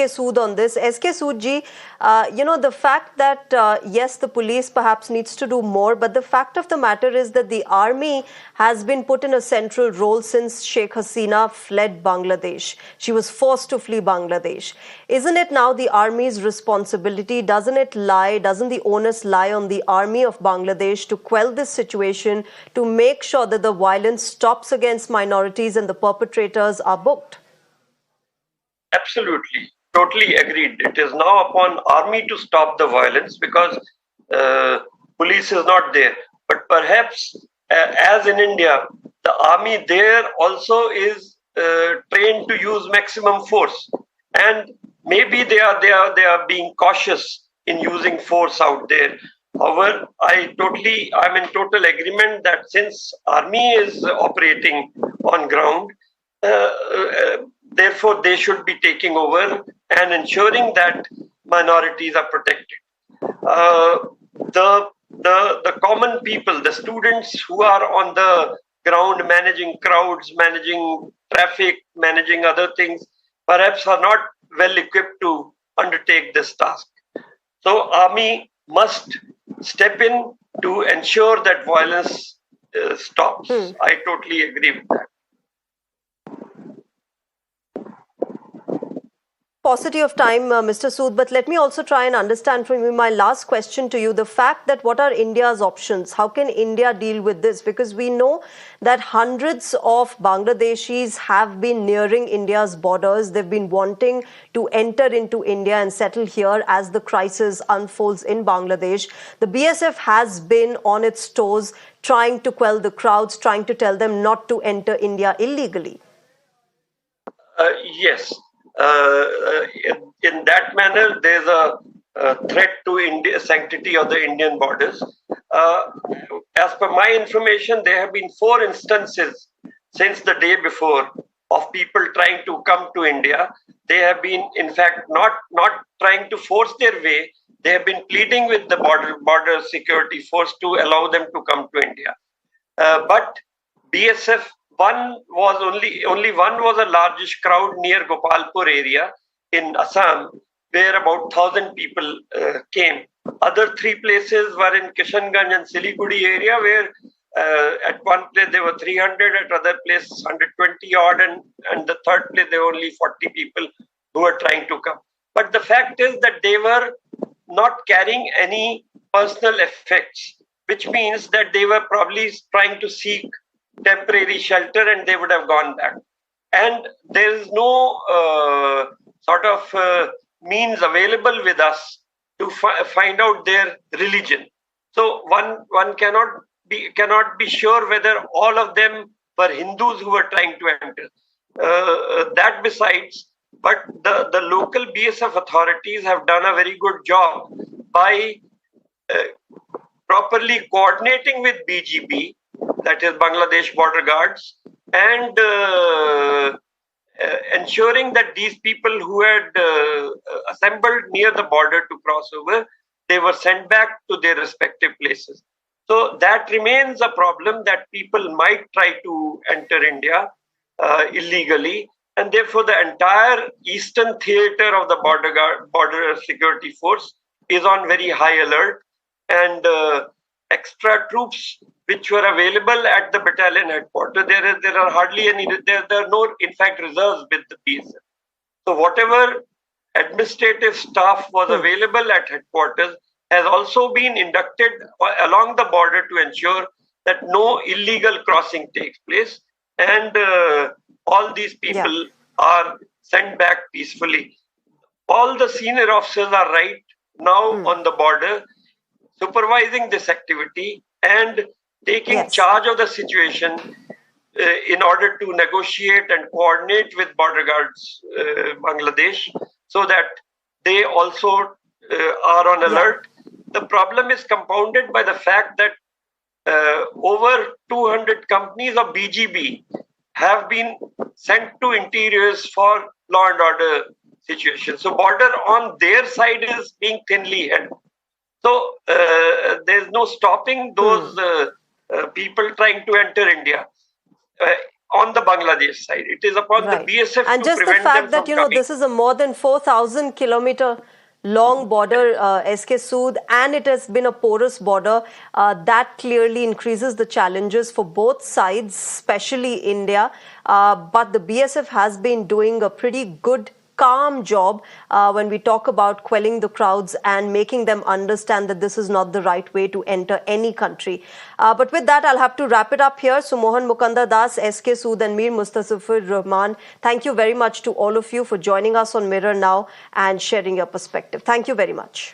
SK Sood on this. SK Sood ji, the fact that, yes, the police perhaps needs to do more, but the fact of the matter is that the army has been put in a central role since Sheikh Hasina fled Bangladesh. She was forced to flee Bangladesh. Isn't it now the army's responsibility? Doesn't the onus lie on the army of Bangladesh to quell this situation, to make sure that the violence stops against minorities and the perpetrators are booked? Absolutely. Totally agreed. It is now upon army to stop the violence because police is not there. But perhaps, as in India, the army there also is trained to use maximum force, and maybe they are being cautious in using force out there. However, I'm in total agreement that since army is operating on ground, therefore they should be taking over and ensuring that minorities are protected. The common people, the students who are on the ground managing crowds, managing traffic, managing other things, perhaps are not well equipped to undertake this task. So army must step in to ensure that violence stops. I totally agree with that. Paucity of time, Mr. Sood, but let me also try and understand from you my last question to you, the fact that what are India's options? How can India deal with this? Because we know that hundreds of Bangladeshis have been nearing India's borders. They've been wanting to enter into India and settle here as the crisis unfolds in Bangladesh. The BSF has been on its toes, trying to quell the crowds, trying to tell them not to enter India illegally. Yes. In that manner, there's a threat to India, sanctity of the Indian borders. As per my information, there have been 4 instances since the day before of people trying to come to India. They have been, in fact, not trying to force their way. They have been pleading with the border security force to allow them to come to India. But BSF, only one was a largish crowd near Gopalpur area in Assam, where about 1,000 people came. Other 3 places were in Kishanganj and Siliguri area, where at one place there were 300, at other place 120 odd, and the third place there were only 40 people who were trying to come. But the fact is that they were not carrying any personal effects, which means that they were probably trying to seek temporary shelter and they would have gone back. And there is no means available with us to find out their religion. So one cannot be sure whether all of them were Hindus who were trying to enter. That besides, but the local BSF authorities have done a very good job by properly coordinating with BGB, that is Bangladesh Border Guards, and ensuring that these people who had assembled near the border to cross over, they were sent back to their respective places. So that remains a problem, that people might try to enter India illegally, and therefore the entire eastern theater of the border security force is on very high alert, and extra troops which were available at the battalion headquarters, there are hardly any, there are no, in fact, reserves with the BSF. So whatever administrative staff was available at headquarters has also been inducted along the border to ensure that no illegal crossing takes place, and all these people are sent back peacefully. All the senior officers are right now on the border, supervising this activity and taking charge of the situation in order to negotiate and coordinate with border guards Bangladesh, so that they also are on alert. The problem is compounded by the fact that over 200 companies of BGB have been sent to interiors for law and order situations. So border on their side is being thinly held. So there's no stopping those people trying to enter India. on the Bangladesh side. It is upon the Right. BSF And to just the prevent them fact from that, you know, coming. this is a more than 4,000 kilometer long border, SK Sood, and it has been a porous border, that clearly increases the challenges for both sides, especially India. But the BSF has been doing a pretty good calm job when we talk about quelling the crowds and making them understand that this is not the right way to enter any country. But with that, I'll have to wrap it up here. So Mohan Mukanda Das, SK Sood and Mir Mustasifur Rahman, thank you very much to all of you for joining us on Mirror Now and sharing your perspective. Thank you very much.